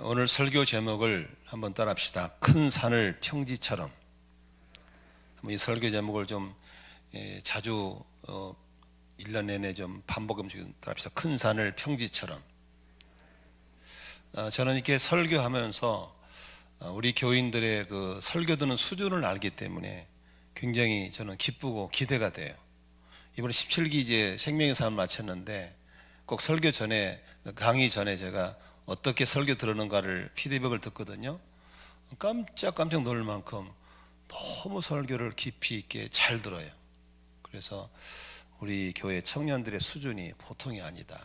오늘 설교 제목을 한번 따라합시다. 큰 산을 평지처럼. 이 설교 제목을 좀 자주 1년 내내 좀 반복하면서 따라합시다. 큰 산을 평지처럼. 저는 이렇게 설교하면서 우리 교인들의 그 설교 듣는 수준을 알기 때문에 굉장히 저는 기쁘고 기대가 돼요. 이번에 17기제 생명의 삶을 마쳤는데 꼭 설교 전에, 강의 전에 제가 어떻게 설교 들었는가를 피드백을 듣거든요. 깜짝 놀랄 만큼 너무 설교를 깊이 있게 잘 들어요. 그래서 우리 교회 청년들의 수준이 보통이 아니다.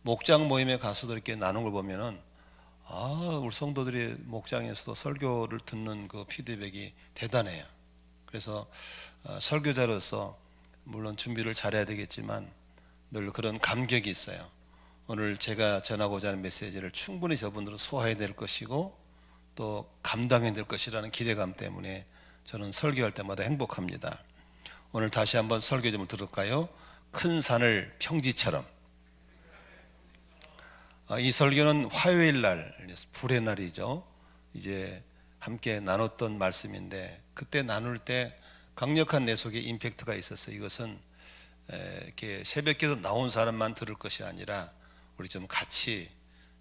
목장 모임에 가서도 이렇게 나눈 걸 보면은 우리 성도들이 목장에서도 설교를 듣는 그 피드백이 대단해요. 그래서 설교자로서 물론 준비를 잘해야 되겠지만 늘 그런 감격이 있어요. 오늘 제가 전하고자 하는 메시지를 충분히 저분들은 소화해야 될 것이고 또 감당해야 될 것이라는 기대감 때문에 저는 설교할 때마다 행복합니다. 오늘 다시 한번 설교 좀 들을까요? 큰 산을 평지처럼. 이 설교는 화요일 날, 불의 날이죠. 이제 함께 나눴던 말씀인데 그때 나눌 때 강력한 내 속에 임팩트가 있었어요. 이것은 이렇게 새벽기도 나온 사람만 들을 것이 아니라 우리 좀 같이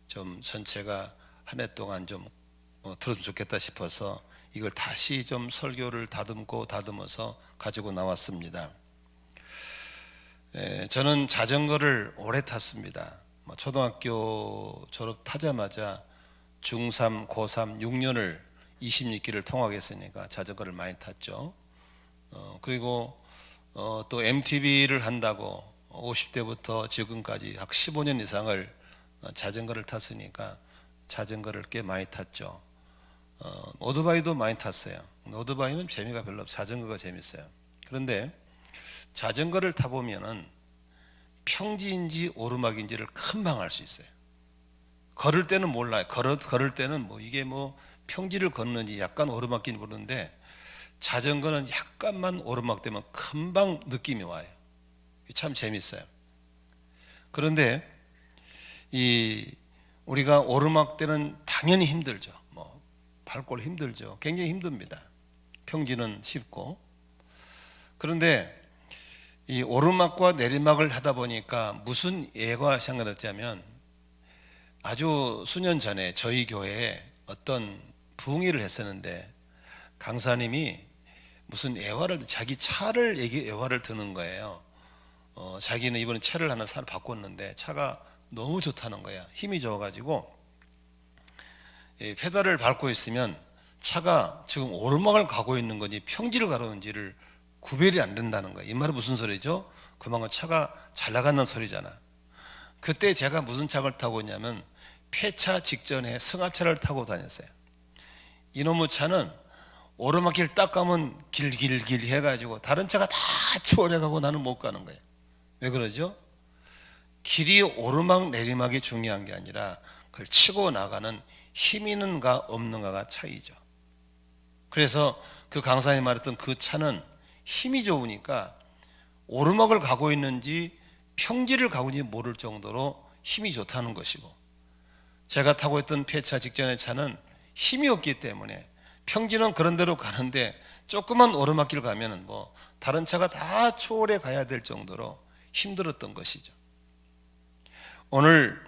좀 전체가 한 해 동안 좀 들어주면 좋겠다 싶어서 이걸 다시 좀 설교를 다듬어서 가지고 나왔습니다. 저는 자전거를 오래 탔습니다. 초등학교 졸업하자마자 중3, 고3, 6년을 26기를 통학했으니까 자전거를 많이 탔죠. 그리고 또 MTB를 한다고 50대부터 지금까지 약 15년 이상을 자전거를 탔으니까 자전거를 꽤 많이 탔죠. 오토바이도 많이 탔어요. 오토바이는 재미가 별로 없어요. 자전거가 재밌어요. 그런데 자전거를 타보면은 평지인지 오르막인지를 금방 알 수 있어요. 걸을 때는 몰라요. 걸을 때는 이게 평지를 걷는지 약간 오르막인지 모르는데 자전거는 약간만 오르막되면 금방 느낌이 와요. 참 재밌어요. 그런데 우리가 오르막 때는 당연히 힘들죠. 밟고 힘들죠. 굉장히 힘듭니다. 평지는 쉽고. 그런데 이 오르막과 내리막을 하다 보니까 무슨 예가 생각났냐면 아주 수년 전에 저희 교회에 어떤 부흥회를 했었는데 강사님이 무슨 자기 차를 예화를 드는 거예요. 자기는 이번에 차를 하나 바꿨는데 차가 너무 좋다는 거야. 힘이 좋아가지고 페달을 밟고 있으면 차가 지금 오르막을 가고 있는 건지 평지를 가는지를 구별이 안 된다는 거야. 이 말은 무슨 소리죠? 그만큼 차가 잘 나가는 소리잖아. 그때 제가 무슨 차를 타고 있냐면 폐차 직전에 승합차를 타고 다녔어요. 이놈의 차는 오르막길 딱 가면 길 해가지고 다른 차가 다 추월해가고 나는 못 가는 거예요. 왜 그러죠? 길이 오르막 내리막이 중요한 게 아니라 그걸 치고 나가는 힘 있는가 없는가가 차이죠. 그래서 그 강사님이 말했던 그 차는 힘이 좋으니까 오르막을 가고 있는지 평지를 가고 있는지 모를 정도로 힘이 좋다는 것이고, 제가 타고 있던 폐차 직전의 차는 힘이 없기 때문에 평지는 그런 대로 가는데 조그만 오르막길 가면은 다른 차가 다 추월해 가야 될 정도로 힘들었던 것이죠. 오늘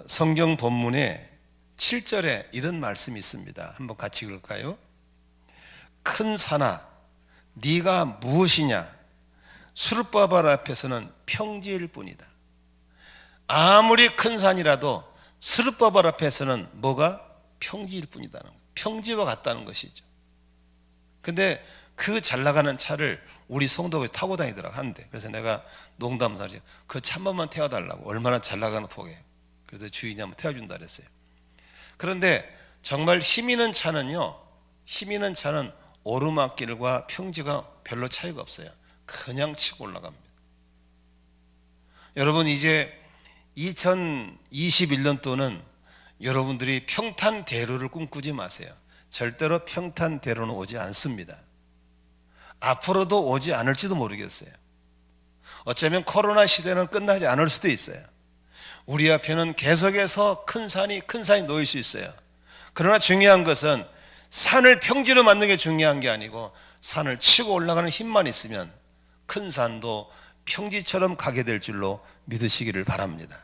성경 본문에 7절에 이런 말씀이 있습니다. 한번 같이 읽을까요? 큰 산아 네가 무엇이냐? 수르바벨 앞에서는 평지일 뿐이다. 아무리 큰 산이라도 스룹바벨 앞에서는 뭐가? 평지일 뿐이다는 거예요. 평지와 같다는 것이죠. 근데 그 잘 나가는 차를 우리 성도가 타고 다니더라고 한대. 그래서 내가 농담삼아 그 차 한 번만 태워달라고. 얼마나 잘 나가는 포게요. 그래서 주인이 한번 태워준다 그랬어요. 그런데 정말 힘 있는 차는 오르막길과 평지가 별로 차이가 없어요. 그냥 치고 올라갑니다. 여러분, 이제 2021년도는 여러분들이 평탄대로를 꿈꾸지 마세요. 절대로 평탄대로는 오지 않습니다. 앞으로도 오지 않을지도 모르겠어요. 어쩌면 코로나 시대는 끝나지 않을 수도 있어요. 우리 앞에는 계속해서 큰 산이 놓일 수 있어요. 그러나 중요한 것은 산을 평지로 만드는 게 중요한 게 아니고 산을 치고 올라가는 힘만 있으면 큰 산도 평지처럼 가게 될 줄로 믿으시기를 바랍니다.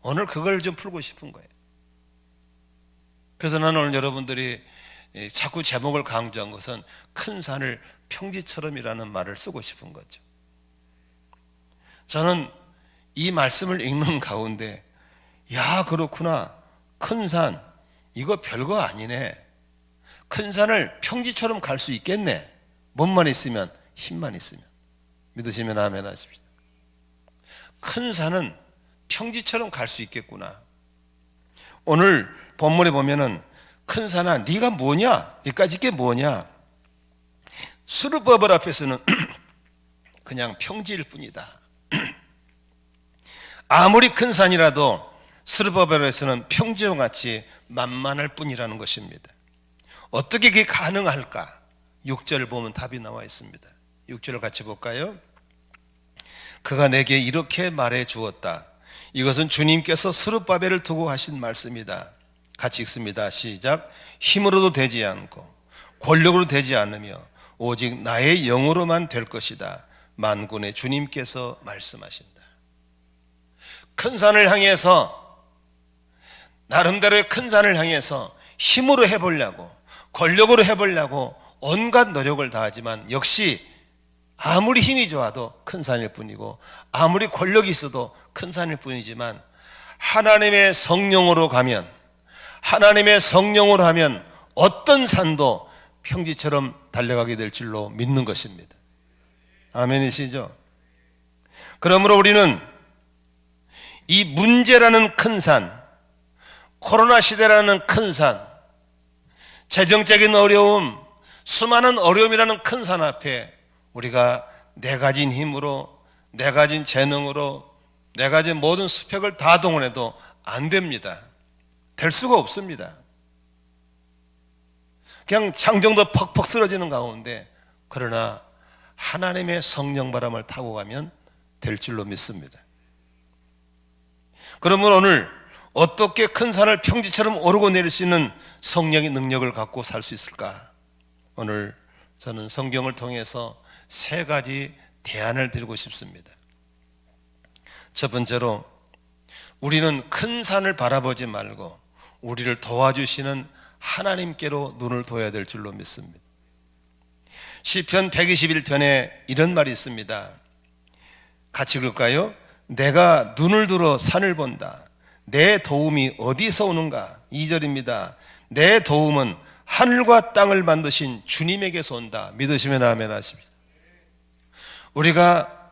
오늘 그걸 좀 풀고 싶은 거예요. 그래서 나는 오늘 여러분들이 자꾸 제목을 강조한 것은 큰 산을 평지처럼이라는 말을 쓰고 싶은 거죠. 저는 이 말씀을 읽는 가운데 야, 그렇구나, 큰 산 이거 별거 아니네, 큰 산을 평지처럼 갈 수 있겠네, 뭔만 있으면, 힘만 있으면. 믿으시면 아멘 하십시오. 큰 산은 평지처럼 갈 수 있겠구나. 오늘 본문에 보면은 큰 산아 네가 뭐냐, 여기까지 이게 뭐냐. 스룹바벨 앞에서는 그냥 평지일 뿐이다. 아무리 큰 산이라도 스룹바벨에서는 평지와 같이 만만할 뿐이라는 것입니다. 어떻게 그게 가능할까? 6절 보면 답이 나와 있습니다. 6절을 같이 볼까요? 그가 내게 이렇게 말해 주었다. 이것은 주님께서 스룹바벨을 두고 하신 말씀이다. 같이 읽습니다. 시작. 힘으로도 되지 않고 권력으로 되지 않으며 오직 나의 영으로만 될 것이다. 만군의 주님께서 말씀하신다. 큰 산을 향해서, 나름대로의 큰 산을 향해서 힘으로 해보려고, 권력으로 해보려고 온갖 노력을 다하지만 역시 아무리 힘이 좋아도 큰 산일 뿐이고 아무리 권력이 있어도 큰 산일 뿐이지만 하나님의 성령으로 가면, 하나님의 성령으로 하면 어떤 산도 평지처럼 달려가게 될 줄로 믿는 것입니다. 아멘이시죠? 그러므로 우리는 이 문제라는 큰 산, 코로나 시대라는 큰 산, 재정적인 어려움, 수많은 어려움이라는 큰 산 앞에 우리가 내 가진 힘으로, 내 가진 재능으로, 내 가진 모든 스펙을 다 동원해도 안 됩니다. 될 수가 없습니다. 그냥 장정도 퍽퍽 쓰러지는 가운데, 그러나 하나님의 성령 바람을 타고 가면 될 줄로 믿습니다. 그러면 오늘 어떻게 큰 산을 평지처럼 오르고 내릴 수 있는 성령의 능력을 갖고 살 수 있을까? 오늘 저는 성경을 통해서 3가지 대안을 드리고 싶습니다. 첫 번째로, 우리는 큰 산을 바라보지 말고 우리를 도와주시는 하나님께로 눈을 둬야 될 줄로 믿습니다. 시편 121편에 이런 말이 있습니다. 같이 읽을까요? 내가 눈을 들어 산을 본다. 내 도움이 어디서 오는가? 2절입니다. 내 도움은 하늘과 땅을 만드신 주님에게서 온다. 믿으시면 아멘 하십니다. 우리가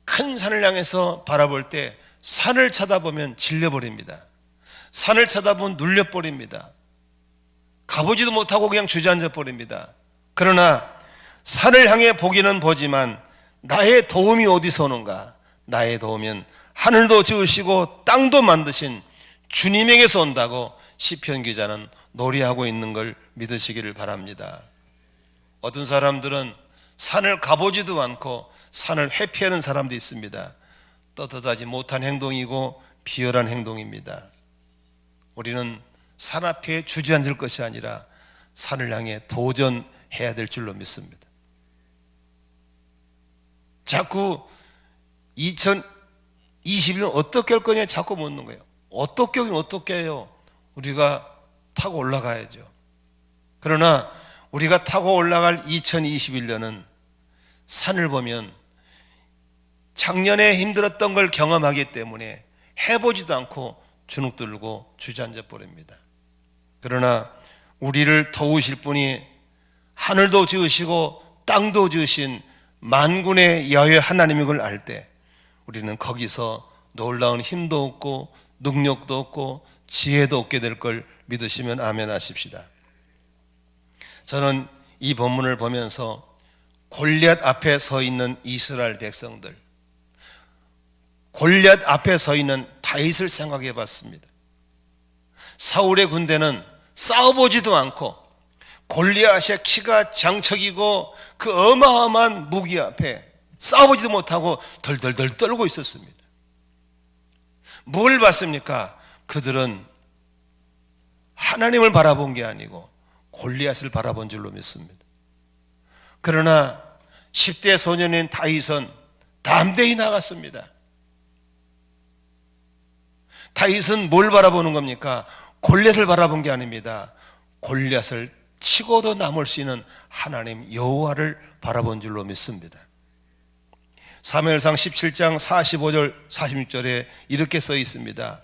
큰 산을 향해서 바라볼 때 산을 쳐다보면 질려버립니다. 산을 쳐다보면 눌려버립니다. 가보지도 못하고 그냥 주저앉아 버립니다. 그러나 산을 향해 보기는 보지만 나의 도움이 어디서 오는가? 나의 도움은 하늘도 지으시고 땅도 만드신 주님에게서 온다고 시편 기자는 노래하고 있는 걸 믿으시기를 바랍니다. 어떤 사람들은 산을 가보지도 않고 산을 회피하는 사람도 있습니다. 떳떳하지 못한 행동이고 비열한 행동입니다. 우리는 산 앞에 주저앉을 것이 아니라 산을 향해 도전해야 될 줄로 믿습니다. 자꾸 2021년 어떻게 할 거냐 자꾸 묻는 거예요. 어떻게 하긴 어떻게 해요? 우리가 타고 올라가야죠. 그러나 우리가 타고 올라갈 2021년은 산을 보면 작년에 힘들었던 걸 경험하기 때문에 해보지도 않고 주눅 들고 주저앉아 버립니다. 그러나 우리를 도우실 분이 하늘도 지으시고 땅도 지으신 만군의 여호와 하나님인 걸 알 때 우리는 거기서 놀라운 힘도 얻고 능력도 얻고 지혜도 얻게 될 걸 믿으시면 아멘 하십시다. 저는 이 본문을 보면서 골리앗 앞에 서 있는 이스라엘 백성들, 골리앗 앞에 서 있는 다윗을 생각해 봤습니다. 사울의 군대는 싸워보지도 않고 골리앗의 키가 장척이고 그 어마어마한 무기 앞에 싸워보지도 못하고 덜덜덜 떨고 있었습니다. 뭘 봤습니까? 그들은 하나님을 바라본 게 아니고 골리앗을 바라본 줄로 믿습니다. 그러나 10대 소년인 다윗은 담대히 나갔습니다. 다윗은 뭘 바라보는 겁니까? 골리앗을 바라본 게 아닙니다. 골리앗을 치고도 남을 수 있는 하나님 여호와를 바라본 줄로 믿습니다. 사무엘상 17장 45절 46절에 이렇게 써 있습니다.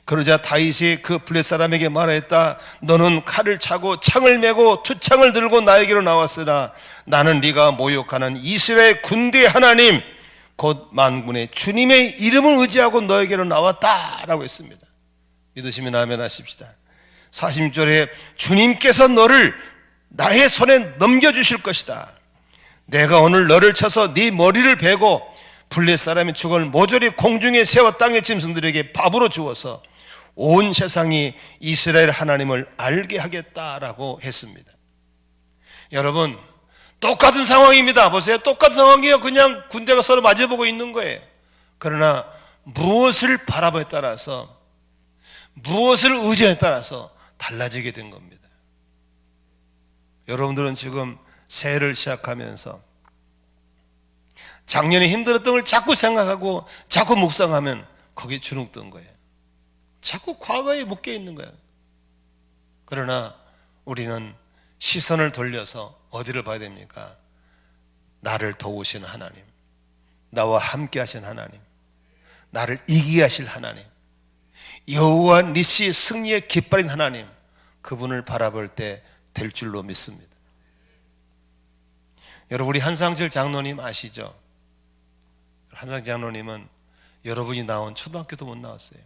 그러자 다윗이 그 블레 사람에게 말하였다. 너는 칼을 차고 창을 메고 투창을 들고 나에게로 나왔으나 나는 네가 모욕하는 이스라엘 군대의 하나님 곧 만군의 주님의 이름을 의지하고 너에게로 나왔다라고 했습니다. 믿으시면 아멘 하십시다. 46절에 주님께서 너를 나의 손에 넘겨주실 것이다. 내가 오늘 너를 쳐서 네 머리를 베고 블레 사람의 죽을 모조리 공중에 세워 땅의 짐승들에게 밥으로 주어서 온 세상이 이스라엘 하나님을 알게 하겠다라고 했습니다. 여러분, 똑같은 상황입니다. 보세요. 똑같은 상황이에요. 그냥 군대가 서로 마주보고 있는 거예요. 그러나 무엇을 바라보에 따라서, 무엇을 의지에 따라서 달라지게 된 겁니다. 여러분들은 지금 새해를 시작하면서 작년에 힘들었던 걸 자꾸 생각하고 자꾸 묵상하면 거기에 주눅든 거예요. 자꾸 과거에 묶여 있는 거예요. 그러나 우리는 시선을 돌려서 어디를 봐야 됩니까? 나를 도우신 하나님, 나와 함께 하신 하나님, 나를 이기게 하실 하나님, 여호와 니시 승리의 깃발인 하나님, 그분을 바라볼 때 될 줄로 믿습니다. 여러분, 우리 한상철 장로님 아시죠? 한상철 장로님은 여러분이 나온 초등학교도 못 나왔어요.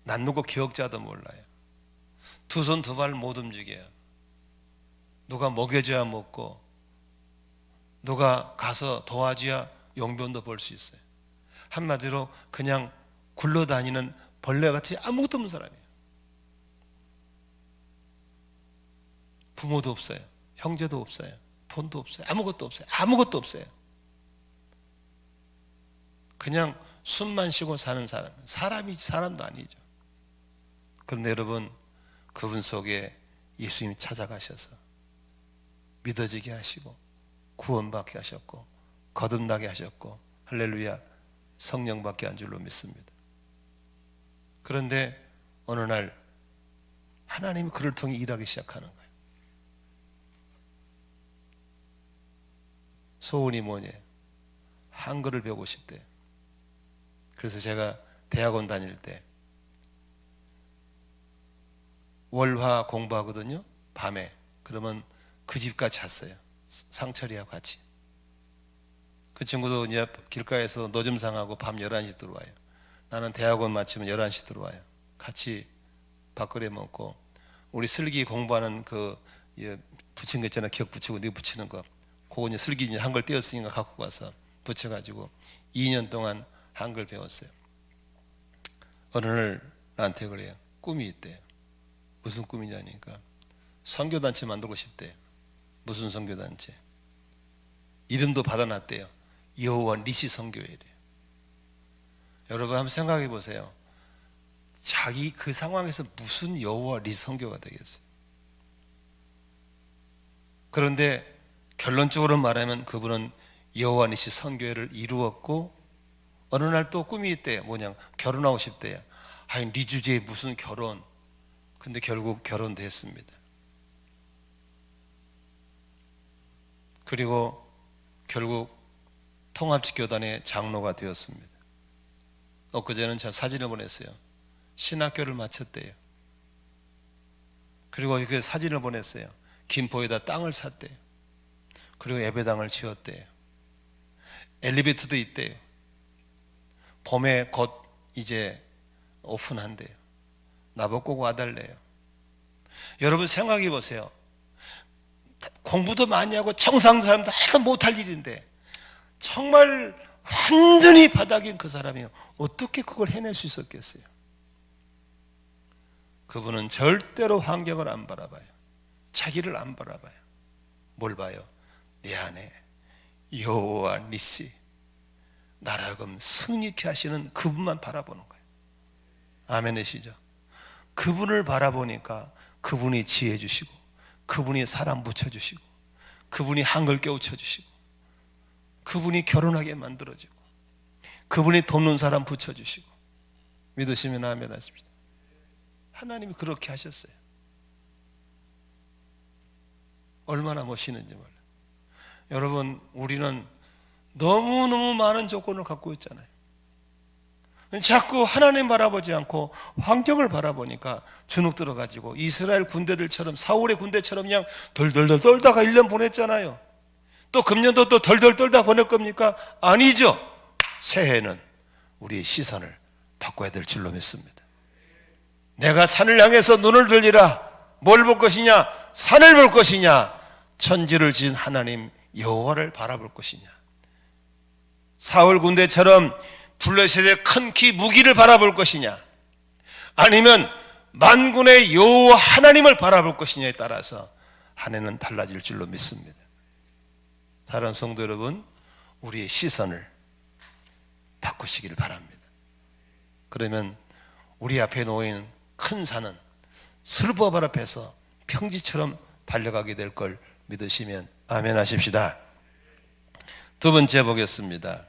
낯놓고 기억자도 몰라요. 두 손 두 발 못 움직여요. 누가 먹여줘야 먹고 누가 가서 도와줘야 용변도 볼 수 있어요. 한마디로 그냥 굴러다니는 벌레같이 아무것도 없는 사람이에요. 부모도 없어요. 형제도 없어요. 돈도 없어요. 아무것도 없어요. 아무것도 없어요. 그냥 숨만 쉬고 사는 사람. 사람이지 사람도 아니죠. 그런데 여러분, 그분 속에 예수님이 찾아가셔서 믿어지게 하시고 구원받게 하셨고 거듭나게 하셨고 할렐루야 성령 받게 한 줄로 믿습니다. 그런데 어느 날 하나님이 그를 통해 일하기 시작하는 거예요. 소원이 뭐냐요? 한글을 배우고 싶대요. 그래서 제가 대학원 다닐 때 월화 공부하거든요. 밤에. 그러면 그 집까지 갔어요. 상철이하고 같이. 그 친구도 이제 길가에서 노점상하고 밤 11시 들어와요. 나는 대학원 마치면 11시 들어와요. 같이 밥그래 먹고 우리 슬기 공부하는 그 붙인 거 있잖아요. 기억 붙이고 네 붙이는 거. 그거 이제 슬기 이제 한글 떼었으니까 갖고 가서 붙여가지고 2년 동안 한글 배웠어요. 어느 날 나한테 그래요. 꿈이 있대요. 무슨 꿈이냐니까 선교단체 만들고 싶대요. 무슨 선교단체? 이름도 받아놨대요. 여호와 니시 선교회래요. 여러분 한번 생각해 보세요. 자기 그 상황에서 무슨 여호와 니시 선교가 되겠어요? 그런데 결론적으로 말하면 그분은 여호와 니시 선교회를 이루었고 어느 날 또 꿈이 있대요. 뭐냐? 결혼하고 싶대요. 아니 네 주제에 무슨 결혼? 근데 결국 결혼됐습니다. 그리고 결국 통합지교단의 장로가 되었습니다. 엊그제는 제가 사진을 보냈어요. 신학교를 마쳤대요. 그리고 그 사진을 보냈어요. 김포에다 땅을 샀대요. 그리고 예배당을 지었대요. 엘리베이터도 있대요. 봄에 곧 이제 오픈한대요. 나보고 와달래요. 여러분 생각해 보세요. 공부도 많이 하고 청상 사람도 하여간 못할 일인데 정말 완전히 바닥인 그 사람이 어떻게 그걸 해낼 수 있었겠어요? 그분은 절대로 환경을 안 바라봐요. 자기를 안 바라봐요. 뭘 봐요? 내 안에 여호와 니시 나라금 승리케 하시는 그분만 바라보는 거예요. 아멘이시죠? 그분을 바라보니까 그분이 지혜 주시고, 그분이 사람 붙여주시고, 그분이 한글 깨우쳐 주시고, 그분이 결혼하게 만들어주고, 그분이 돕는 사람 붙여주시고. 믿으시면 아멘 하십시다. 하나님이 그렇게 하셨어요. 얼마나 멋있는지 몰라요. 여러분, 우리는 너무너무 많은 조건을 갖고 있잖아요. 자꾸 하나님 바라보지 않고 환경을 바라보니까 주눅 들어가지고 이스라엘 군대들처럼, 사울의 군대처럼 그냥 덜덜덜 떨다가 1년 보냈잖아요. 또 금년도 또 덜덜 떨다 보낼 겁니까? 아니죠. 새해는 우리의 시선을 바꿔야 될 줄로 믿습니다. 내가 산을 향해서 눈을 들리라. 뭘 볼 것이냐? 산을 볼 것이냐? 천지를 지은 하나님 여호와를 바라볼 것이냐? 사울 군대처럼 블레셋의 큰 키 무기를 바라볼 것이냐, 아니면 만군의 여호와 하나님을 바라볼 것이냐에 따라서 한 해는 달라질 줄로 믿습니다. 사랑하는 성도 여러분, 우리의 시선을 바꾸시기를 바랍니다. 그러면 우리 앞에 놓인 큰 산은 수르바벨 앞에서 평지처럼 달려가게 될 걸 믿으시면 아멘 하십시다. 두 번째 보겠습니다.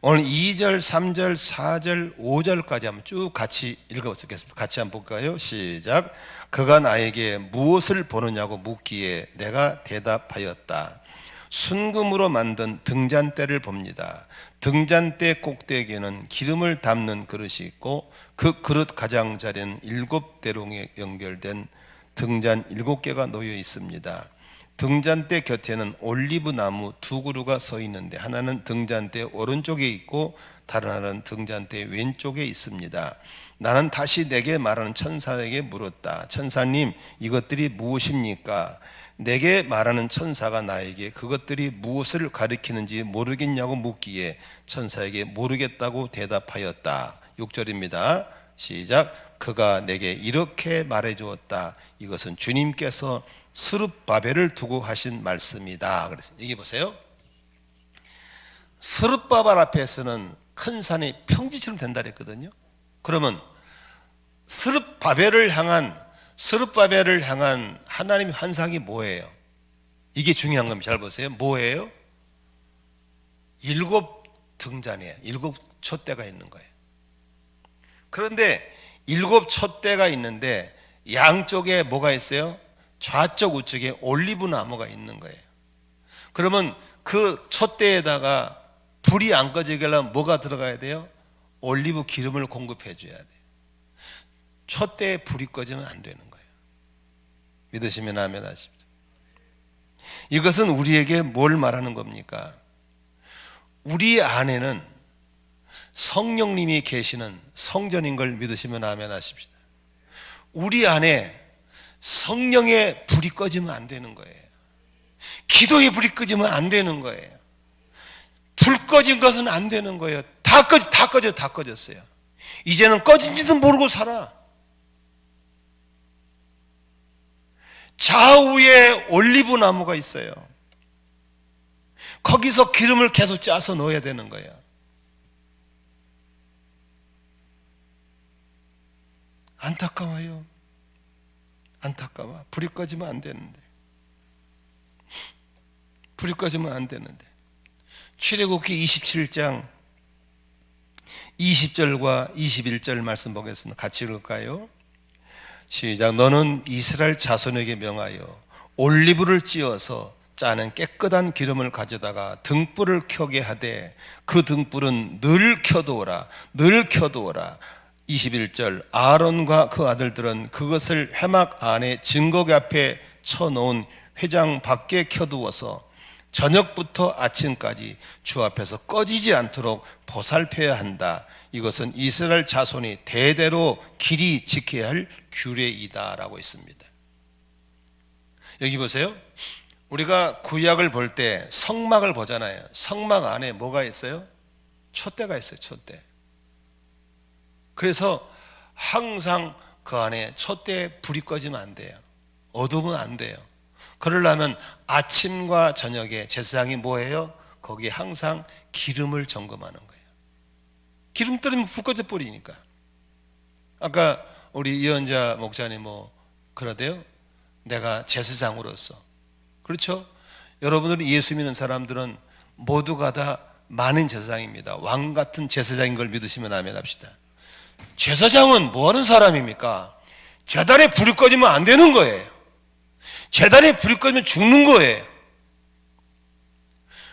오늘 2절, 3절, 4절, 5절까지 한번 쭉 같이 읽어보겠습니다. 같이 한번 볼까요? 시작. 그가 나에게 무엇을 보느냐고 묻기에 내가 대답하였다. 순금으로 만든 등잔대를 봅니다. 등잔대 꼭대기에는 기름을 담는 그릇이 있고 그 그릇 가장자리는 7대롱에 연결된 등잔 7개가 놓여 있습니다. 등잔대 곁에는 올리브 나무 2그루가 서 있는데 하나는 등잔대 오른쪽에 있고 다른 하나는 등잔대 왼쪽에 있습니다. 나는 다시 내게 말하는 천사에게 물었다. 천사님, 이것들이 무엇입니까? 내게 말하는 천사가 나에게 그것들이 무엇을 가리키는지 모르겠냐고 묻기에 천사에게 모르겠다고 대답하였다. 6절입니다. 시작. 그가 내게 이렇게 말해주었다. 이것은 주님께서 스룹바벨을 두고 하신 말씀이다. 그래서 여기 보세요. 스룹바벨 앞에서는 큰 산이 평지처럼 된다 그랬거든요. 그러면 스룹바벨을 향한 하나님의 환상이 뭐예요? 이게 중요한 겁니다. 잘 보세요. 뭐예요? 7 등잔이에요. 7 촛대가 있는 거예요. 그런데 7 촛대가 있는데 양쪽에 뭐가 있어요? 좌쪽 우측에 올리브 나무가 있는 거예요. 그러면 그 촛대에다가 불이 안 꺼지게 하려면 뭐가 들어가야 돼요? 올리브 기름을 공급해 줘야 돼요. 촛대에 불이 꺼지면 안 되는 거예요. 믿으시면 아멘 하십시오. 이것은 우리에게 뭘 말하는 겁니까? 우리 안에는 성령님이 계시는 성전인 걸 믿으시면 아멘 하십시오. 우리 안에 성령의 불이 꺼지면 안 되는 거예요. 기도의 불이 꺼지면 안 되는 거예요. 불 꺼진 것은 안 되는 거예요. 다 꺼졌어요. 이제는 꺼진지도 모르고 살아. 좌우에 올리브 나무가 있어요. 거기서 기름을 계속 짜서 넣어야 되는 거예요. 안타까워요. 안타까워. 불이 꺼지면 안 되는데. 불이 꺼지면 안 되는데. 출애굽기 27장 20절과 21절 말씀 보겠습니다. 같이 읽을까요? 시작. 너는 이스라엘 자손에게 명하여 올리브를 찧어서 짜는 깨끗한 기름을 가져다가 등불을 켜게 하되 그 등불은 늘 켜두어라. 늘 켜두어라. 21절. 아론과 그 아들들은 그것을 회막 안에 증거궤 앞에 쳐놓은 회장 밖에 켜두어서 저녁부터 아침까지 주 앞에서 꺼지지 않도록 보살펴야 한다. 이것은 이스라엘 자손이 대대로 길이 지켜야 할 규례이다 라고 있습니다. 여기 보세요. 우리가 구약을 볼 때 성막을 보잖아요. 성막 안에 뭐가 있어요? 촛대가 있어요. 촛대. 그래서 항상 그 안에 촛대에 불이 꺼지면 안 돼요. 어두우면 안 돼요. 그러려면 아침과 저녁에 제사장이 뭐예요? 거기에 항상 기름을 점검하는 거예요. 기름 떨어지면 불 꺼져 버리니까. 아까 우리 이현자 목사님 그러대요. 내가 제사장으로서. 그렇죠? 여러분들이 예수 믿는 사람들은 모두가 다 많은 제사장입니다. 왕 같은 제사장인 걸 믿으시면 아멘 합시다. 제사장은 뭐 하는 사람입니까? 제단에 불이 꺼지면 안 되는 거예요. 제단에 불이 꺼지면 죽는 거예요.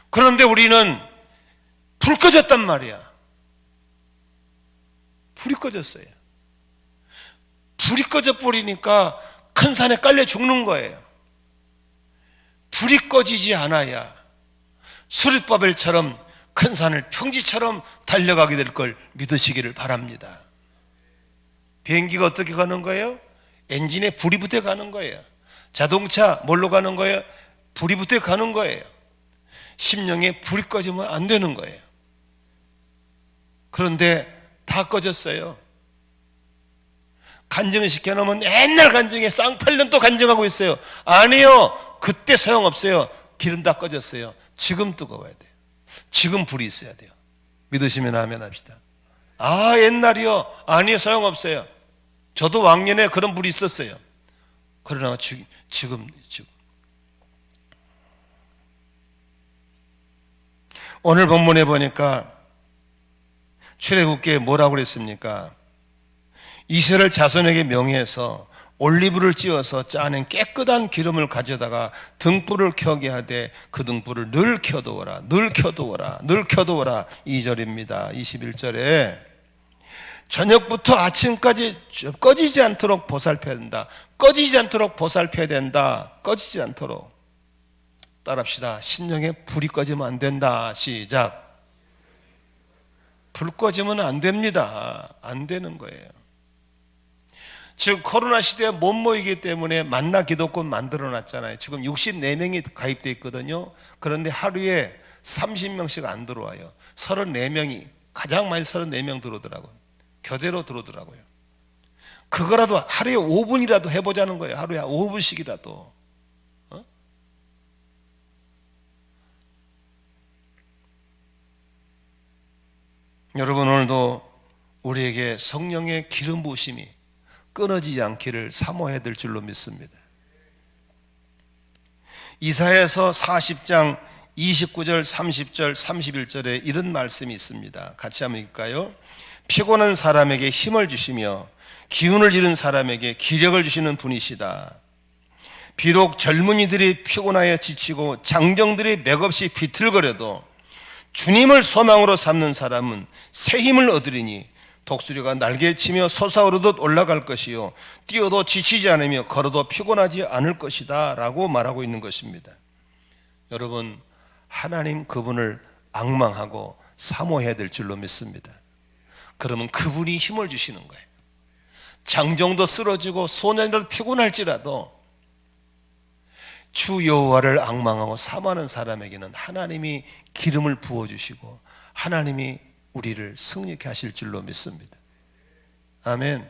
그런데 우리는 불 꺼졌단 말이야. 불이 꺼졌어요. 불이 꺼져 버리니까 큰 산에 깔려 죽는 거예요. 불이 꺼지지 않아야 수르바벨처럼 큰 산을 평지처럼 달려가게 될 걸 믿으시기를 바랍니다. 비행기가 어떻게 가는 거예요? 엔진에 불이 붙어 가는 거예요. 자동차 뭘로 가는 거예요? 불이 붙어 가는 거예요. 심령에 불이 꺼지면 안 되는 거예요. 그런데 다 꺼졌어요. 간증을 시켜놓으면 옛날 간증에 쌍팔년 또 간증하고 있어요. 아니요, 그때 소용없어요. 기름 다 꺼졌어요. 지금 뜨거워야 돼요. 지금 불이 있어야 돼요. 믿으시면 아멘 합시다. 아, 옛날이요? 아니요, 소용없어요. 저도 왕년에 그런 불이 있었어요. 그러나 지금 오늘 본문에 보니까 출애굽기에 뭐라고 그랬습니까? 이스라엘 자손에게 명해서 올리브를 찧어서 짜낸 깨끗한 기름을 가져다가 등불을 켜게 하되 그 등불을 늘 켜두어라, 늘 켜두어라, 늘 켜두어라. 2절입니다. 21절에 저녁부터 아침까지 꺼지지 않도록 보살펴야 된다. 꺼지지 않도록 보살펴야 된다. 꺼지지 않도록. 따라합시다. 심령에 불이 꺼지면 안 된다. 시작. 불 꺼지면 안 됩니다. 안 되는 거예요. 지금 코로나 시대에 못 모이기 때문에 만나 기도권 만들어 놨잖아요. 지금 64명이 가입되어 있거든요. 그런데 하루에 30명씩 안 들어와요. 34명이, 가장 많이 34명 들어오더라고요. 교대로 들어오더라고요. 그거라도 하루에 5분이라도 해보자는 거예요. 하루에 5분씩이라도. 여러분, 오늘도 우리에게 성령의 기름 부으심이 끊어지지 않기를 사모해야 될 줄로 믿습니다. 이사야서 40장 29절, 30절, 31절에 이런 말씀이 있습니다. 같이 한번 읽을까요? 피곤한 사람에게 힘을 주시며 기운을 잃은 사람에게 기력을 주시는 분이시다. 비록 젊은이들이 피곤하여 지치고 장정들이 맥없이 비틀거려도 주님을 소망으로 삼는 사람은 새 힘을 얻으리니 독수리가 날개치며 솟아오르듯 올라갈 것이요 뛰어도 지치지 않으며 걸어도 피곤하지 않을 것이다 라고 말하고 있는 것입니다. 여러분, 하나님 그분을 앙망하고 사모해야 될 줄로 믿습니다. 그러면 그분이 힘을 주시는 거예요. 장정도 쓰러지고 소년도 피곤할지라도 주 여호와를 앙망하고 사모하는 사람에게는 하나님이 기름을 부어주시고 하나님이 우리를 승리케 하실 줄로 믿습니다. 아멘.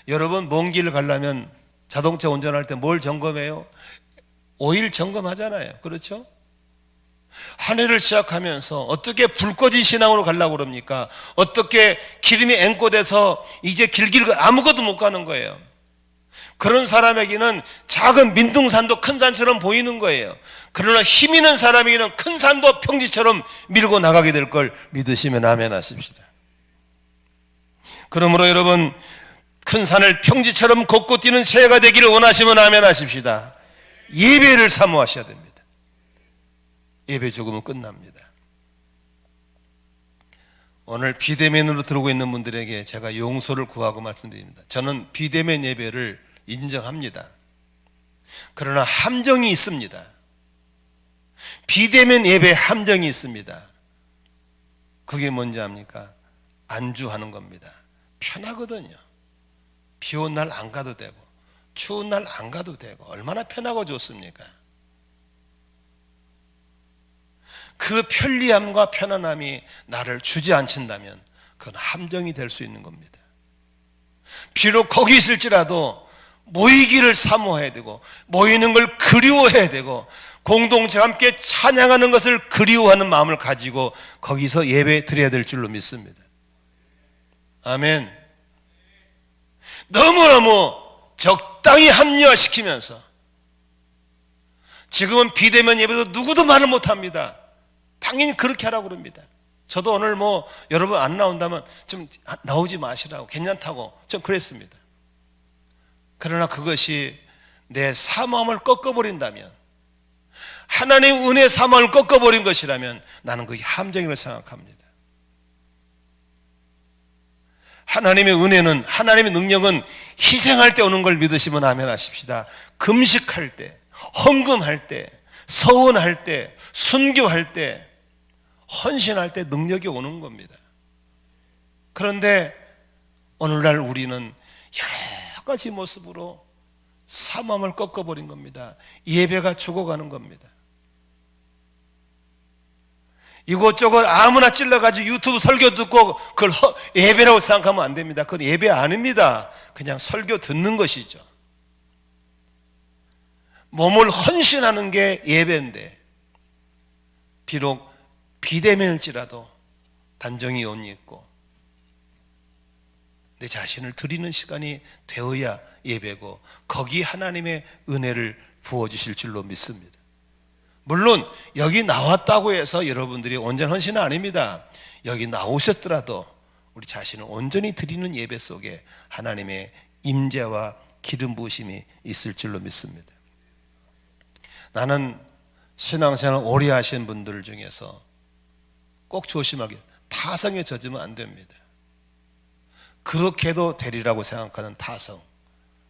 여러분, 먼 길을 가려면 자동차 운전할 때 뭘 점검해요? 오일 점검하잖아요. 그렇죠? 한 해를 시작하면서 어떻게 불 꺼진 신앙으로 가려고 그럽니까? 어떻게 기름이 앵꼬돼서 이제 길길 아무것도 못 가는 거예요. 그런 사람에게는 작은 민둥산도 큰 산처럼 보이는 거예요. 그러나 힘 있는 사람에게는 큰 산도 평지처럼 밀고 나가게 될 걸 믿으시면 아멘 하십시다. 그러므로 여러분, 큰 산을 평지처럼 걷고 뛰는 새가 되기를 원하시면 아멘 하십시다. 예배를 사모하셔야 됩니다. 예배 죽으면 끝납니다. 오늘 비대면으로 들어오고 있는 분들에게 제가 용서를 구하고 말씀드립니다. 저는 비대면 예배를 인정합니다. 그러나 함정이 있습니다. 비대면 예배 함정이 있습니다. 그게 뭔지 압니까? 안주하는 겁니다. 편하거든요. 비 온 날 안 가도 되고 추운 날 안 가도 되고 얼마나 편하고 좋습니까? 그 편리함과 편안함이 나를 주저앉힌다면 그건 함정이 될 수 있는 겁니다. 비록 거기 있을지라도 모이기를 사모해야 되고 모이는 걸 그리워해야 되고 공동체와 함께 찬양하는 것을 그리워하는 마음을 가지고 거기서 예배 드려야 될 줄로 믿습니다. 아멘. 너무너무 적당히 합리화시키면서 지금은 비대면 예배도 누구도 말을 못합니다. 당연히 그렇게 하라고 그럽니다. 저도 오늘 여러분 안 나온다면 좀 나오지 마시라고, 괜찮다고 좀 그랬습니다. 그러나 그것이 내 사모함을 꺾어버린다면, 하나님 은혜의 사모함을 꺾어버린 것이라면 나는 그게 함정이라고 생각합니다. 하나님의 은혜는, 하나님의 능력은 희생할 때 오는 걸 믿으시면 아멘 하십시다. 금식할 때, 헌금할 때, 서원할 때, 순교할 때, 헌신할 때 능력이 오는 겁니다. 그런데 오늘날 우리는 여러 가지 모습으로 사모함을 꺾어버린 겁니다. 예배가 죽어가는 겁니다. 이곳저곳 아무나 찔러가지고 유튜브 설교 듣고 그걸 예배라고 생각하면 안 됩니다. 그건 예배 아닙니다. 그냥 설교 듣는 것이죠. 몸을 헌신하는 게 예배인데, 비록 비대면일지라도 단정히 옷 입고 내 자신을 드리는 시간이 되어야 예배고, 거기 하나님의 은혜를 부어주실 줄로 믿습니다. 물론 여기 나왔다고 해서 여러분들이 온전 헌신은 아닙니다. 여기 나오셨더라도 우리 자신을 온전히 드리는 예배 속에 하나님의 임재와 기름 부으심이 있을 줄로 믿습니다. 나는 신앙생활 오래 하신 분들 중에서 꼭 조심하게, 타성에 젖으면 안 됩니다. 그렇게도 되리라고 생각하는 타성,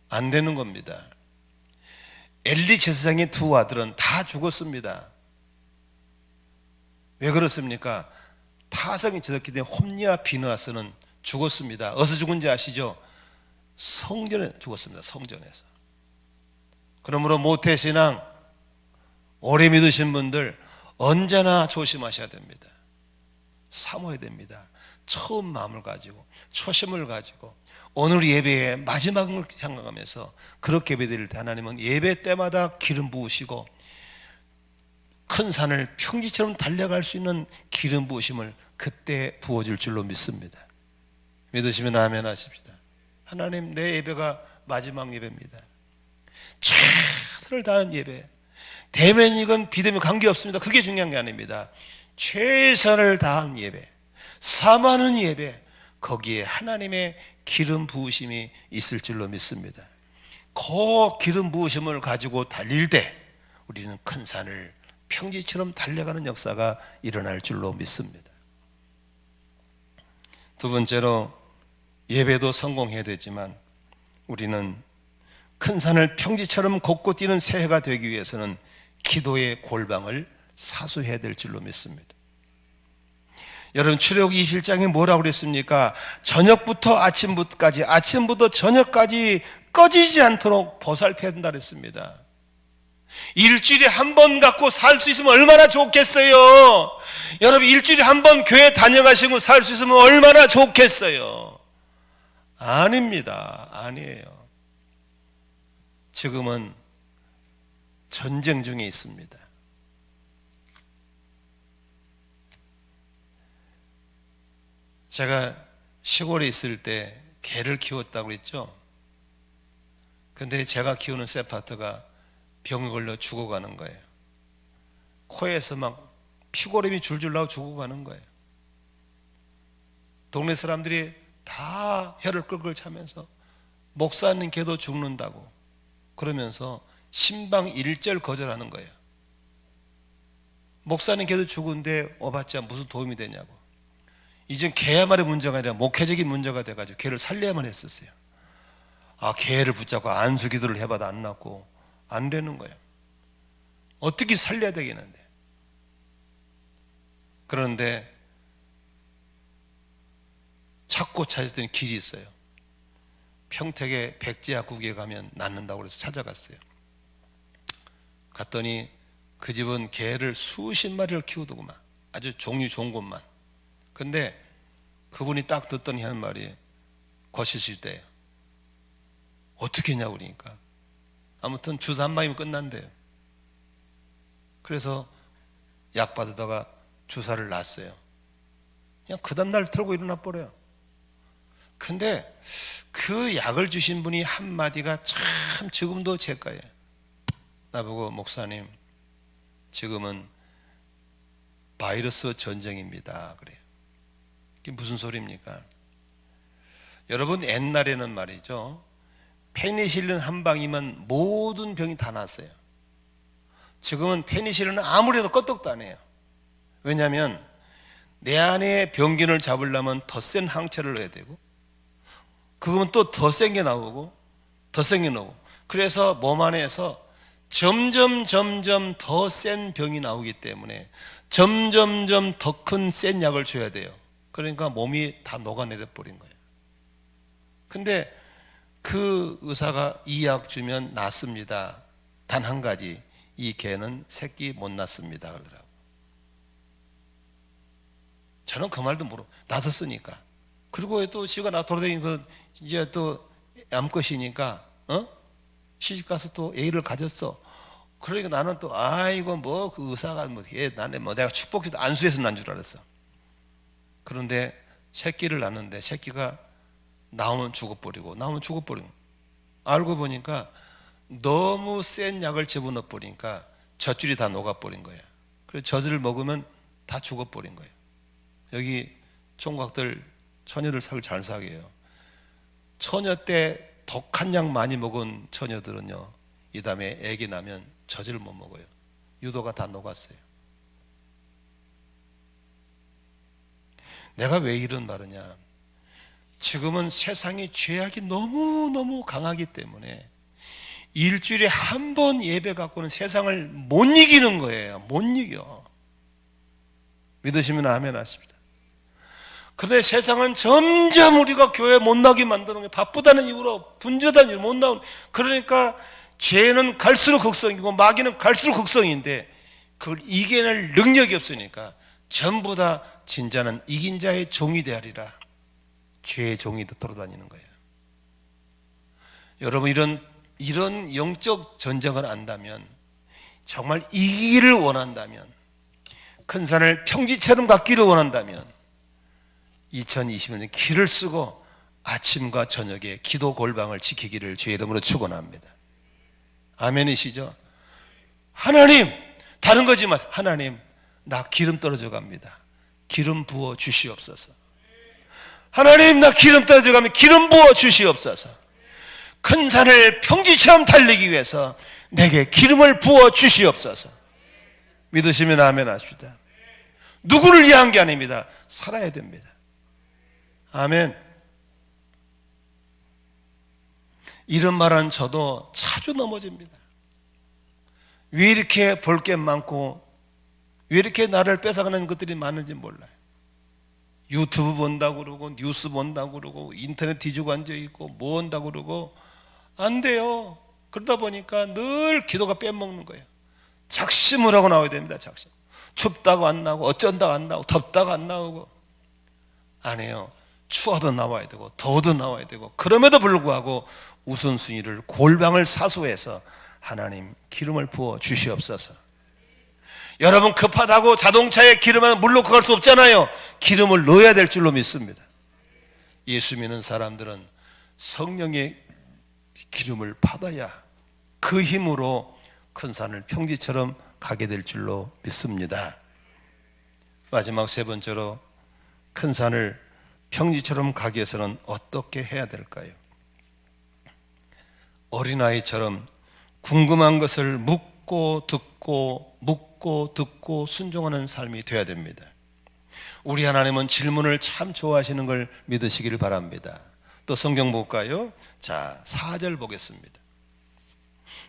안 되는 겁니다. 엘리 제사장의 두 아들은 다 죽었습니다. 왜 그렇습니까? 타성이 젖었기 때문에 홈리와 비느하스는 죽었습니다. 어디서 죽은지 아시죠? 성전에 죽었습니다. 성전에서. 그러므로 모태신앙 오래 믿으신 분들 언제나 조심하셔야 됩니다. 사모해야 됩니다. 처음 마음을 가지고, 초심을 가지고 오늘 예배의 마지막을 생각하면서 그렇게 예배드릴 때 하나님은 예배 때마다 기름 부으시고 큰 산을 평지처럼 달려갈 수 있는 기름 부으심을 그때 부어줄 줄로 믿습니다. 믿으시면 아멘 하십시다. 하나님, 내 예배가 마지막 예배입니다. 최선을 다한 예배, 대면이건 비대면 관계없습니다. 그게 중요한 게 아닙니다. 최선을 다한 예배, 사모하는 예배, 거기에 하나님의 기름 부으심이 있을 줄로 믿습니다. 그 기름 부으심을 가지고 달릴 때 우리는 큰 산을 평지처럼 달려가는 역사가 일어날 줄로 믿습니다. 두 번째로, 예배도 성공해야 되지만 우리는 큰 산을 평지처럼 걷고 뛰는 새해가 되기 위해서는 기도의 골방을 사수해야 될 줄로 믿습니다. 여러분, 출애굽기 21장에 뭐라고 그랬습니까? 저녁부터 아침부터까지, 아침부터 저녁까지 꺼지지 않도록 보살펴야 된다 그랬습니다. 일주일에 한 번 갖고 살 수 있으면 얼마나 좋겠어요. 여러분, 일주일에 한 번 교회 다녀가시고 살 수 있으면 얼마나 좋겠어요. 아닙니다. 아니에요. 지금은 전쟁 중에 있습니다. 제가 시골에 있을 때 개를 키웠다고 그랬죠. 근데 제가 키우는 세파트가 병에 걸려 죽어가는 거예요. 코에서 막 피고름이 줄줄 나고 죽어가는 거예요. 동네 사람들이 다 혀를 끌끌 차면서 목사님 개도 죽는다고 그러면서 신방일절 거절하는 거예요. 목사님 개도 죽은데 와봤자 무슨 도움이 되냐고. 이젠 개야말의 문제가 아니라 목회적인 문제가 돼가지고 개를 살려야만 했었어요. 개를 붙잡고 안수기도를 해봐도 안 낫고 안 되는 거예요. 어떻게 살려야 되겠는데. 그런데 찾고 찾았더니 길이 있어요. 평택의 백제약국에 가면 낫는다고 그래서 찾아갔어요. 갔더니 그 집은 개를 수십 마리를 키우더구만. 아주 종류 좋은 곳만. 근데 그분이 딱 듣더니 하는 말이, 거치실 때예요. 어떻게 했냐고 그러니까 아무튼 주사 한 방이면 끝난대요. 그래서 약 받으다가 주사를 놨어요. 그냥 그 다음날 털고 일어나 버려요. 근데 그 약을 주신 분이 한마디가 참 지금도 제 거예요. 나보고 목사님, 지금은 바이러스 전쟁입니다. 그래요. 이게 무슨 소리입니까? 여러분, 옛날에는 말이죠, 페니실린 한 방이면 모든 병이 다 났어요. 지금은 페니실린은 아무리 해도 끄떡도 안 해요. 왜냐하면 내 안에 병균을 잡으려면 더 센 항체를 넣어야 되고, 그거면 또 더 센 게 나오고 더 센 게 나오고, 그래서 몸 안에서 점점 더 센 병이 나오기 때문에 점점 더 큰 센 약을 줘야 돼요. 그러니까 몸이 다 녹아내려 버린 거예요. 근데 그 의사가 이 약 주면 낫습니다. 단 한 가지, 이 개는 새끼 못 낳습니다 그러더라고요. 저는 그 말도 낫았으니까. 그리고 또 지가 나 돌아다니는 이제 또 암컷이니까 시집 가서 또 애를 가졌어. 그러니까 나는 또 아이고 뭐 그 의사가 나는 내가 축복해도 안수해서 난 줄 알았어. 그런데 새끼를 낳는데 새끼가 나오면 죽어버리고 알고 보니까 너무 센 약을 집어넣어 버리니까 젖줄이 다 녹아버린 거야. 그래서 젖을 먹으면 다 죽어버린 거예요. 여기 총각들 처녀들 살 잘 사게요. 처녀 때 독한 약 많이 먹은 처녀들은요, 이 다음에 애기 나면 젖을 못 먹어요. 유도가 다 녹았어요. 내가 왜 이런 말이냐, 지금은 세상이 죄악이 너무너무 강하기 때문에 일주일에 한 번 예배 갖고는 세상을 못 이기는 거예요. 못 이겨. 믿으시면 아멘 하십니다. 그런데 세상은 점점 우리가 교회 못 나게 만드는 거예요. 바쁘다는 이유로, 분주하다는 이유로 못 나오는. 그러니까 죄는 갈수록 극성이고 마귀는 갈수록 극성인데 그걸 이겨낼 능력이 없으니까 전부 다 진짜는 이긴 자의 종이 되리라. 죄의 종이 돌아다니는 거예요. 여러분, 이런 영적 전쟁을 안다면, 정말 이기기를 원한다면, 큰 산을 평지처럼 걷기를 원한다면 2020년에 길을 쓰고 아침과 저녁에 기도 골방을 지키기를 주의 이름으로 축원합니다. 아멘이시죠? 하나님, 다른 거지 마. 하나님, 나 기름 떨어져 갑니다. 기름 부어 주시옵소서. 하나님, 나 기름 떨어져 가면 기름 부어 주시옵소서. 큰 산을 평지처럼 달리기 위해서 내게 기름을 부어 주시옵소서. 믿으시면 아멘 하십시다. 누구를 위한 게 아닙니다. 살아야 됩니다. 아멘. 이런 말은 저도 자주 넘어집니다. 왜 이렇게 볼 게 많고 왜 이렇게 나를 뺏어가는 것들이 많은지 몰라요. 유튜브 본다고 그러고 뉴스 본다고 그러고 인터넷 뒤지고 앉아있고 뭐 한다고 그러고 안 돼요. 그러다 보니까 늘 기도가 빼먹는 거예요. 작심을 하고 나와야 됩니다. 작심. 춥다고 안 나오고 어쩐다고 안 나오고 덥다고 안 나오고 안 해요. 추워도 나와야 되고 더워도 나와야 되고, 그럼에도 불구하고 우선순위를 골방을 사수해서 하나님 기름을 부어 주시옵소서. 여러분, 급하다고 자동차에 기름을 물로 갈 수 없잖아요. 기름을 넣어야 될 줄로 믿습니다. 예수 믿는 사람들은 성령의 기름을 받아야 그 힘으로 큰 산을 평지처럼 가게 될 줄로 믿습니다. 마지막 세 번째로, 큰 산을 평지처럼 가기 위해서는 어떻게 해야 될까요? 어린아이처럼 궁금한 것을 묻고 듣고 순종하는 삶이 되어야 됩니다. 우리 하나님은 질문을 참 좋아하시는 걸 믿으시기를 바랍니다. 또 성경 볼까요? 자, 4절 보겠습니다.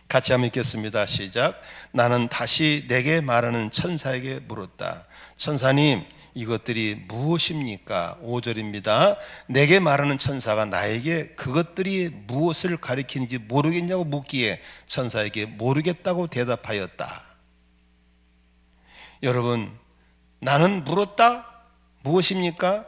같이 한번 읽겠습니다. 시작. 나는 다시 내게 말하는 천사에게 물었다. 천사님, 이것들이 무엇입니까? 5절입니다. 내게 말하는 천사가 나에게 그것들이 무엇을 가리키는지 모르겠냐고 묻기에 천사에게 모르겠다고 대답하였다. 여러분, 나는 물었다? 무엇입니까?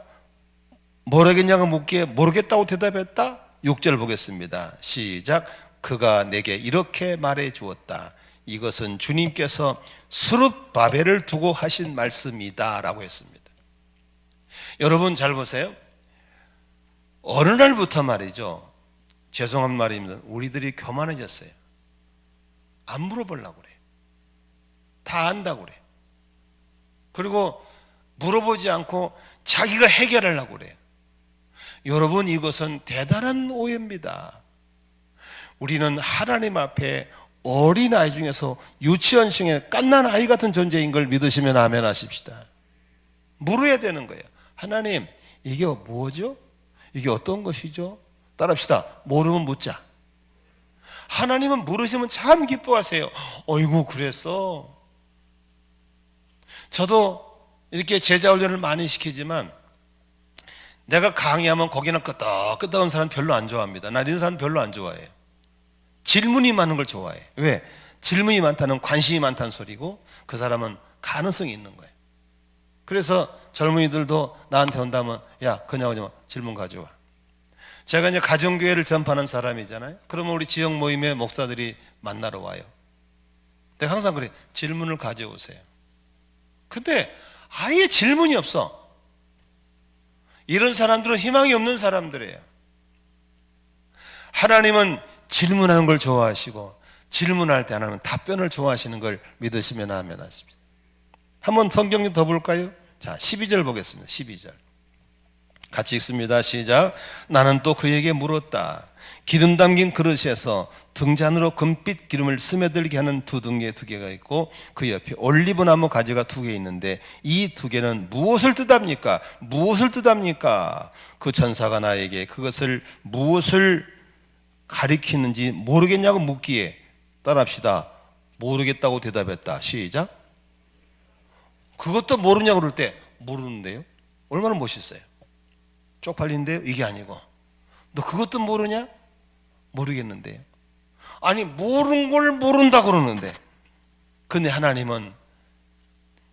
모르겠냐고 묻기에 모르겠다고 대답했다? 6절 보겠습니다. 시작. 그가 내게 이렇게 말해 주었다. 이것은 주님께서 스룹바벨을 두고 하신 말씀이다 라고 했습니다. 여러분 잘 보세요. 어느 날부터 말이죠, 죄송한 말입니다, 우리들이 교만해졌어요. 안 물어보려고 그래. 다 안다고 그래. 그리고 물어보지 않고 자기가 해결하려고 그래요. 여러분, 이것은 대단한 오해입니다. 우리는 하나님 앞에 어린아이 중에서 유치원생의 갓난 아이 같은 존재인 걸 믿으시면 아멘 하십시다. 물어야 되는 거예요. 하나님, 이게 뭐죠? 이게 어떤 것이죠? 따라합시다. 모르면 묻자. 하나님은 물으시면 참 기뻐하세요. 어이구, 그랬어. 저도 이렇게 제자 훈련을 많이 시키지만 내가 강의하면 거기는 끄떡끄떡한 사람 별로 안 좋아합니다. 나 이런 사람 별로 안 좋아해요. 질문이 많은 걸 좋아해. 왜? 질문이 많다는 관심이 많다는 소리고, 그 사람은 가능성이 있는 거예요. 그래서 젊은이들도 나한테 온다면, 야, 그냥 오지 마. 질문 가져와. 제가 이제 가정교회를 전파하는 사람이잖아요. 그러면 우리 지역 모임에 목사들이 만나러 와요. 내가 항상 그래. 질문을 가져오세요. 근데 아예 질문이 없어. 이런 사람들은 희망이 없는 사람들이에요. 하나님은 질문하는 걸 좋아하시고, 질문할 때 하나님은 답변을 좋아하시는 걸 믿으시면 아멘 하십니다. 한번 성경 좀 더 볼까요? 자, 12절 보겠습니다. 12절 같이 읽습니다. 시작. 나는 또 그에게 물었다. 기름 담긴 그릇에서 등잔으로 금빛 기름을 스며들게 하는 두둥개 2개가 있고, 그 옆에 올리브나무 가지가 2개 있는데 이 2개는 무엇을 뜻합니까? 무엇을 뜻합니까? 그 천사가 나에게 그것을 무엇을 가리키는지 모르겠냐고 묻기에, 따라합시다. 모르겠다고 대답했다. 시작. 그것도 모르냐고 그럴 때 모르는데요? 얼마나 멋있어요. 쪽팔린데요? 이게 아니고, 너 그것도 모르냐? 모르겠는데요. 아니, 모르는 걸 모른다 그러는데, 근데 하나님은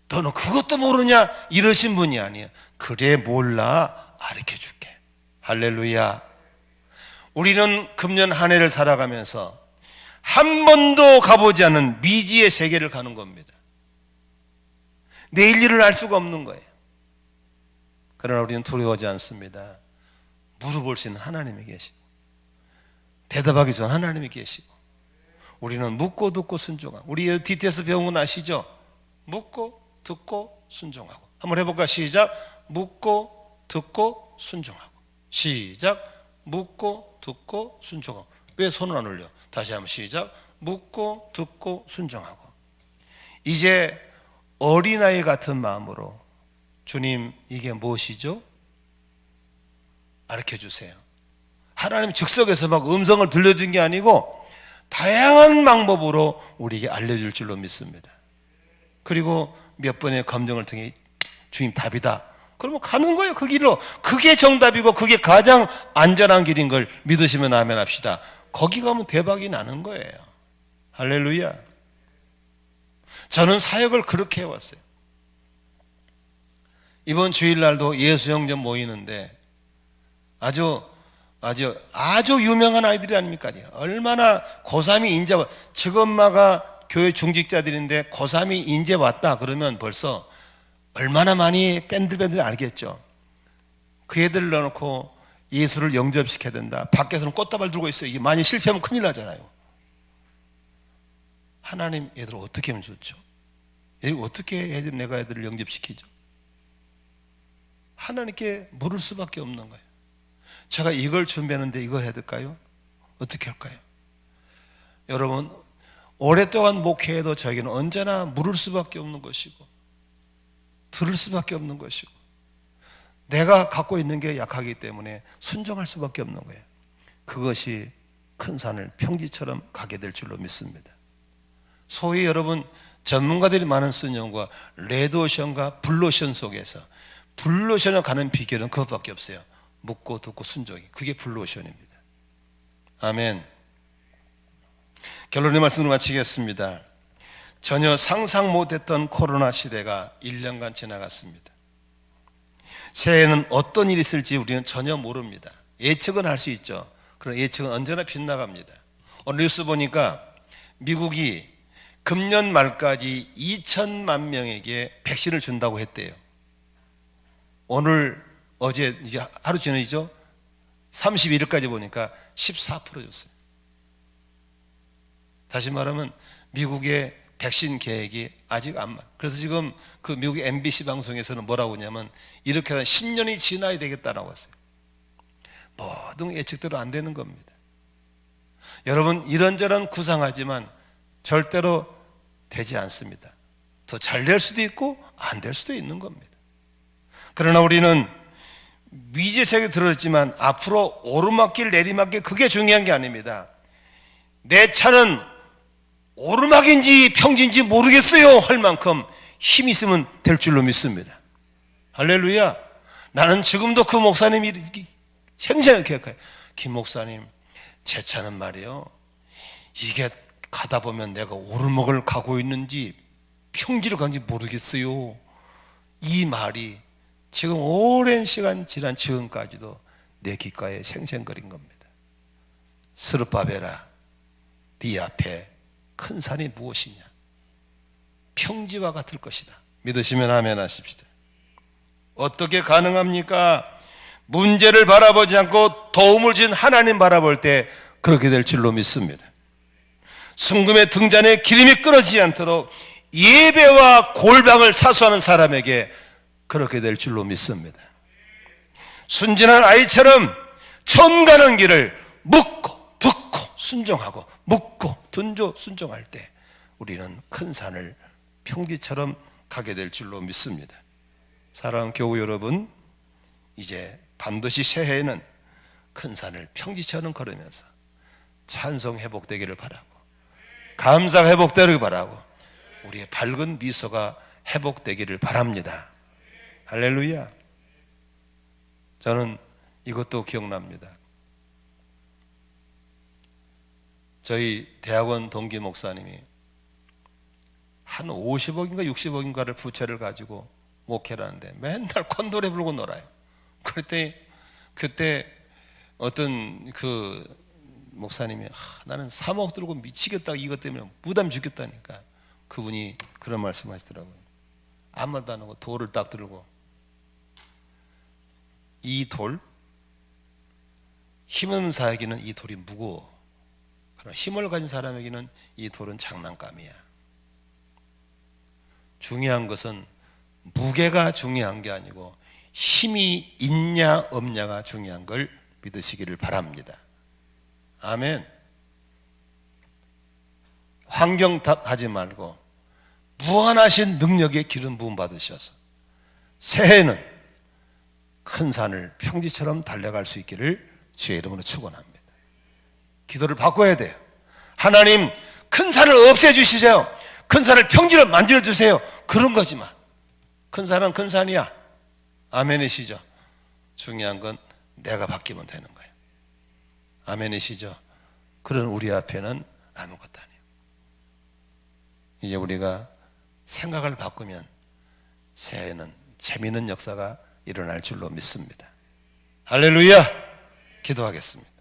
너는 그것도 모르냐? 이러신 분이 아니에요. 그래, 몰라, 가르쳐 줄게. 할렐루야. 우리는 금년 한 해를 살아가면서 한 번도 가보지 않은 미지의 세계를 가는 겁니다. 내일 일을 알 수가 없는 거예요. 그러나 우리는 두려워하지 않습니다. 물어볼 수 있는 하나님이 계시고, 대답하기 전 하나님이 계시고, 우리는 묻고 듣고 순종하고. 우리 DTS 배운 건 아시죠? 묻고 듣고 순종하고. 한번 해볼까? 시작. 묻고 듣고 순종하고. 시작. 묻고 듣고 순종하고. 왜 손을 안 올려? 다시 한번 시작. 묻고 듣고 순종하고. 이제 어린아이 같은 마음으로, 주님, 이게 무엇이죠? 가르쳐 주세요. 하나님 즉석에서 막 음성을 들려준 게 아니고 다양한 방법으로 우리에게 알려줄 줄로 믿습니다. 그리고 몇 번의 검증을 통해 주님 답이다. 그러면 가는 거예요. 그 길로. 그게 정답이고 그게 가장 안전한 길인 걸 믿으시면 아멘 합시다. 거기 가면 대박이 나는 거예요. 할렐루야. 저는 사역을 그렇게 해왔어요. 이번 주일날도 예수영전 모이는데 아주 유명한 아이들이 아닙니까? 얼마나 고3이 인제, 지금마가 교회 중직자들인데 고3이 인제 왔다 그러면 벌써 얼마나 많이 밴드를 알겠죠. 그 애들을 넣어놓고 예수를 영접시켜야 된다. 밖에서는 꽃다발 들고 있어요. 이게 많이 실패하면 큰일 나잖아요. 하나님, 애들을 어떻게 하면 좋죠? 어떻게 내가 애들을 영접시키죠? 하나님께 물을 수밖에 없는 거예요. 제가 이걸 준비하는데 이거 해야 될까요? 어떻게 할까요? 여러분, 오랫동안 목회해도 저에게는 언제나 물을 수밖에 없는 것이고 들을 수밖에 없는 것이고, 내가 갖고 있는 게 약하기 때문에 순종할 수밖에 없는 거예요. 그것이 큰 산을 평지처럼 가게 될 줄로 믿습니다. 소위 여러분, 전문가들이 많은 쓰는 레드오션과 블루오션 속에서 블루오션을 가는 비결은 그것밖에 없어요. 묻고 듣고 순종이. 그게 블루오션입니다. 아멘. 결론의 말씀으로 마치겠습니다. 전혀 상상 못했던 코로나 시대가 1년간 지나갔습니다. 새해에는 어떤 일이 있을지 우리는 전혀 모릅니다. 예측은 할 수 있죠. 그런 예측은 언제나 빗나갑니다. 오늘 뉴스 보니까 미국이 금년 말까지 2천만 명에게 백신을 준다고 했대요. 오늘, 어제, 이제 하루 전이죠. 31일까지 보니까 14% 줬어요. 다시 말하면 미국의 백신 계획이 아직 안 맞. 그래서 지금 그 미국 MBC 방송에서는 뭐라고 하냐면 이렇게 하면 10년이 지나야 되겠다라고 했어요. 모든 예측대로 안 되는 겁니다. 여러분, 이런저런 구상하지만 절대로 되지 않습니다. 더 잘 될 수도 있고 안 될 수도 있는 겁니다. 그러나 우리는 미지색에 들었지만 앞으로 오르막길 내리막길 그게 중요한 게 아닙니다. 내 차는 오르막인지 평지인지 모르겠어요 할 만큼 힘이 있으면 될 줄로 믿습니다. 할렐루야. 나는 지금도 그 목사님이 생생하게 기억해요. 김 목사님, 제 차는 말이에요, 이게 가다 보면 내가 오르막을 가고 있는지 평지를 가는지 모르겠어요. 이 말이 지금 오랜 시간 지난 지금까지도 내 귓가에 생생거린 겁니다. 스룹바벨아, 네 앞에 큰 산이 무엇이냐? 평지와 같을 것이다. 믿으시면 아멘 하십시다. 어떻게 가능합니까? 문제를 바라보지 않고 도움을 준 하나님 바라볼 때 그렇게 될 줄로 믿습니다. 순금의 등잔에 기름이 끊어지지 않도록 예배와 골방을 사수하는 사람에게 그렇게 될 줄로 믿습니다. 순진한 아이처럼 처음 가는 길을 묻고 듣고 순종하고 묻고 둔조 순종할 때 우리는 큰 산을 평지처럼 가게 될 줄로 믿습니다. 사랑하는 교우 여러분, 이제 반드시 새해에는 큰 산을 평지처럼 걸으면서 찬송 회복되기를 바라고, 감사가 회복되기를 바라고, 우리의 밝은 미소가 회복되기를 바랍니다. 할렐루야. 저는 이것도 기억납니다. 저희 대학원 동기 목사님이 한 50억인가 60억인가를 부채를 가지고 목회를 하는데 맨날 콘도레 불고 놀아요. 그때 어떤 그 목사님이 나는 3억 들고 미치겠다, 이것 때문에 부담 죽겠다니까 그분이 그런 말씀 하시더라고요. 아무 말도 안 하고 돌을 딱 들고, 이 돌, 힘없는 사에게는 이 돌이 무거워. 그러나 힘을 가진 사람에게는 이 돌은 장난감이야. 중요한 것은 무게가 중요한 게 아니고 힘이 있냐 없냐가 중요한 걸 믿으시기를 바랍니다. 아멘. 환경 탓하지 말고 무한하신 능력의 기름 부음 받으셔서 새해에는 큰 산을 평지처럼 달려갈 수 있기를 주의 이름으로 축원합니다. 기도를 바꿔야 돼요. 하나님, 큰 산을 없애주시세요. 큰 산을 평지로 만들어주세요. 그런 거지만 큰 산은 큰 산이야. 아멘이시죠? 중요한 건 내가 바뀌면 되는 거예요. 아멘이시죠? 그런 우리 앞에는 아무것도 아니에요. 이제 우리가 생각을 바꾸면 새해에는 재미있는 역사가 일어날 줄로 믿습니다. 할렐루야! 기도하겠습니다.